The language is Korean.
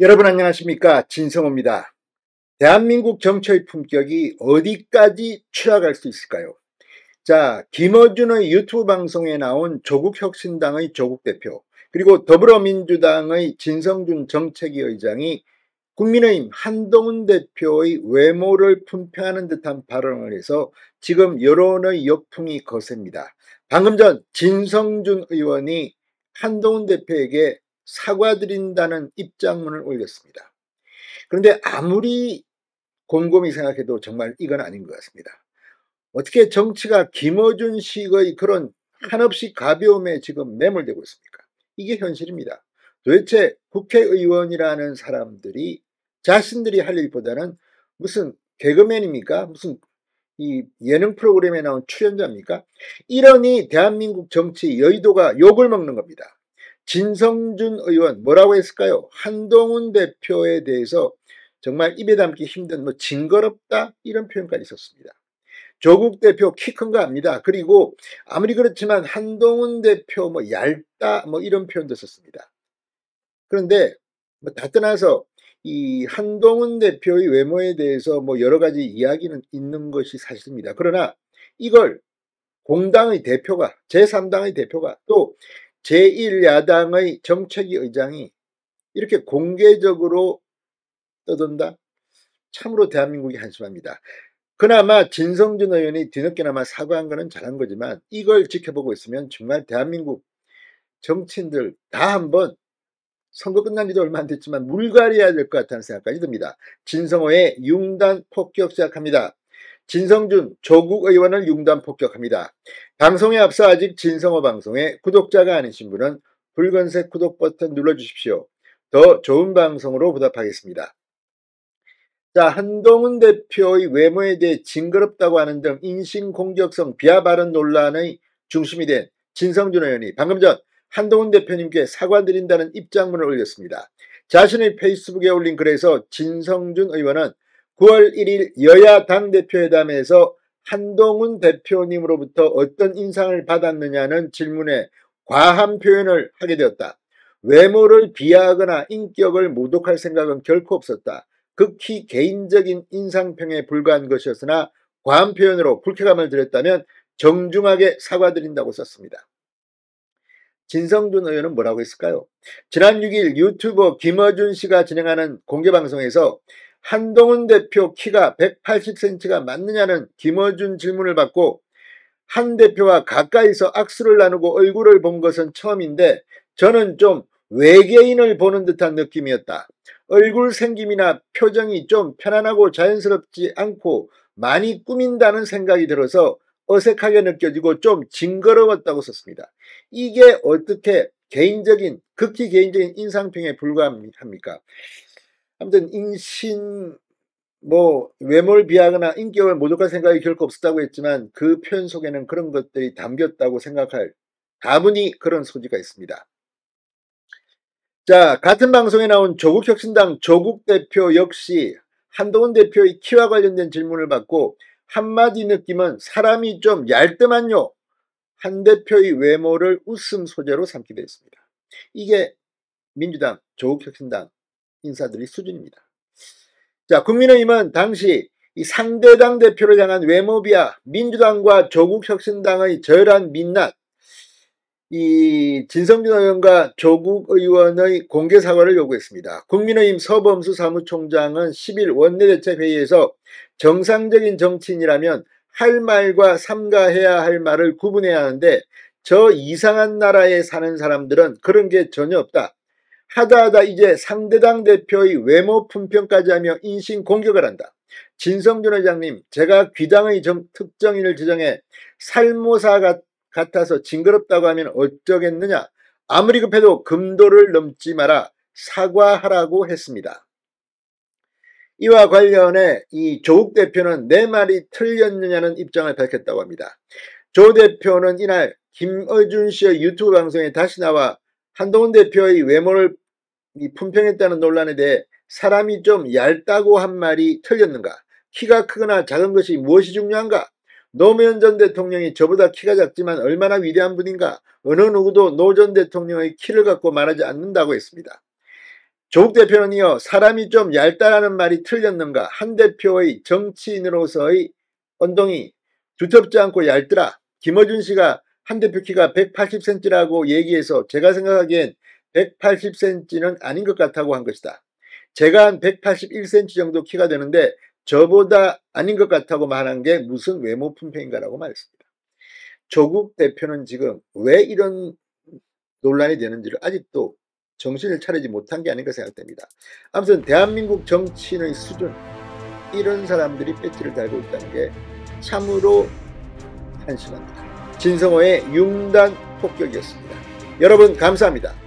여러분 안녕하십니까, 진성호입니다. 대한민국 정치의 품격이 어디까지 추락할 수 있을까요? 자, 김어준의 유튜브 방송에 나온 조국혁신당의 조국 대표, 그리고 더불어민주당의 진성준 정책위 의장이 국민의힘 한동훈 대표의 외모를 품평하는 듯한 발언을 해서 지금 여론의 역풍이 거셉니다. 방금 전 진성준 의원이 한동훈 대표에게 사과드린다는 입장문을 올렸습니다. 그런데 아무리 곰곰이 생각해도 정말 이건 아닌 것 같습니다. 어떻게 정치가 김어준식의 그런 한없이 가벼움에 지금 매몰되고 있습니까? 이게 현실입니다. 도대체 국회의원이라는 사람들이 자신들이 할 일보다는 무슨 개그맨입니까? 무슨 이 예능 프로그램에 나온 출연자입니까? 이러니 대한민국 정치 여의도가 욕을 먹는 겁니다. 진성준 의원 뭐라고 했을까요? 한동훈 대표에 대해서 정말 입에 담기 힘든 징그럽다 이런 표현까지 썼습니다. 조국 대표 키 큰 거 압니다. 그리고 아무리 그렇지만 한동훈 대표 얇다 이런 표현도 썼습니다. 그런데 다 떠나서 이 한동훈 대표의 외모에 대해서 여러 가지 이야기는 있는 것이 사실입니다. 그러나 이걸 공당의 대표가, 제3당의 대표가, 또 제1야당의 정책위 의장이 이렇게 공개적으로 떠든다? 참으로 대한민국이 한심합니다. 그나마 진성준 의원이 뒤늦게나마 사과한 것은 잘한 거지만 이걸 지켜보고 있으면 정말 대한민국 정치인들 다 한번 선거 끝난 지도 얼마 안 됐지만 물갈이해야 될 것 같다는 생각까지 듭니다. 진성호의 융단 폭격 시작합니다. 진성준 조국 의원을 융단 폭격합니다. 방송에 앞서 아직 진성호 방송에 구독자가 아니신 분은 붉은색 구독 버튼 눌러주십시오. 더 좋은 방송으로 보답하겠습니다. 자, 한동훈 대표의 외모에 대해 징그럽다고 하는 등 인신공격성 비하 발언 논란의 중심이 된 진성준 의원이 방금 전 한동훈 대표님께 사과드린다는 입장문을 올렸습니다. 자신의 페이스북에 올린 글에서 진성준 의원은 9월 1일 여야 당대표회담에서 한동훈 대표님으로부터 어떤 인상을 받았느냐는 질문에 과한 표현을 하게 되었다. 외모를 비하하거나 인격을 모독할 생각은 결코 없었다. 극히 개인적인 인상평에 불과한 것이었으나 과한 표현으로 불쾌감을 드렸다면 정중하게 사과드린다고 썼습니다. 진성준 의원은 뭐라고 했을까요? 지난 6일 유튜버 김어준 씨가 진행하는 공개방송에서 한동훈 대표 키가 180cm가 맞느냐는 김어준 질문을 받고 한 대표와 가까이서 악수를 나누고 얼굴을 본 것은 처음인데 저는 좀 외계인을 보는 듯한 느낌이었다. 얼굴 생김이나 표정이 좀 편안하고 자연스럽지 않고 많이 꾸민다는 생각이 들어서 어색하게 느껴지고 좀 징그러웠다고 썼습니다. 이게 어떻게 극히 개인적인 인상평에 불과합니까? 아무튼 외모를 비하거나 인격을 모독할 생각이 결코 없었다고 했지만 그 표현 속에는 그런 것들이 담겼다고 생각할 다분히 그런 소지가 있습니다. 자, 같은 방송에 나온 조국혁신당 조국 대표 역시 한동훈 대표의 키와 관련된 질문을 받고 한마디 느낌은 사람이 좀 얇더만요. 한 대표의 외모를 웃음 소재로 삼기도 했습니다. 이게 민주당, 조국혁신당 인사들의 수준입니다. 자, 국민의힘은 당시 이 상대당 대표를 향한 외모 비하, 민주당과 조국혁신당의 저열한 민낯, 이 진성준 의원과 조국 의원의 공개 사과를 요구했습니다. 국민의힘 서범수 사무총장은 10일 원내대책회의에서 정상적인 정치인이라면 할 말과 삼가해야 할 말을 구분해야 하는데 저 이상한 나라에 사는 사람들은 그런 게 전혀 없다. 하다 이제 상대당 대표의 외모 품평까지 하며 인신 공격을 한다. 진성준 회장님, 제가 귀당의 특정인을 지정해 살모사 같아서 징그럽다고 하면 어쩌겠느냐. 아무리 급해도 금도를 넘지 마라. 사과하라고 했습니다. 이와 관련해 이 조국 대표는 내 말이 틀렸느냐는 입장을 밝혔다고 합니다. 조 대표는 이날 김어준 씨의 유튜브 방송에 다시 나와 한동훈 대표의 외모를 품평했다는 논란에 대해 사람이 좀 얇다고 한 말이 틀렸는가? 키가 크거나 작은 것이 무엇이 중요한가? 노무현 전 대통령이 저보다 키가 작지만 얼마나 위대한 분인가? 어느 누구도 노 전 대통령의 키를 갖고 말하지 않는다고 했습니다. 조국 대표는 이어 사람이 좀 얇다라는 말이 틀렸는가, 한 대표의 정치인으로서의 언동이 두텁지 않고 얇더라. 김어준 씨가 한 대표 키가 180cm라고 얘기해서 제가 생각하기엔 180cm는 아닌 것 같다고 한 것이다. 제가 한 181cm 정도 키가 되는데 저보다 아닌 것 같다고 말한 게 무슨 외모 품평인가라고 말했습니다. 조국 대표는 지금 왜 이런 논란이 되는지를 아직도 정신을 차리지 못한 게 아닌가 생각됩니다. 아무튼 대한민국 정치인의 수준, 이런 사람들이 배지를 달고 있다는 게 참으로 한심합니다. 진성호의 융단 폭격이었습니다. 여러분 감사합니다.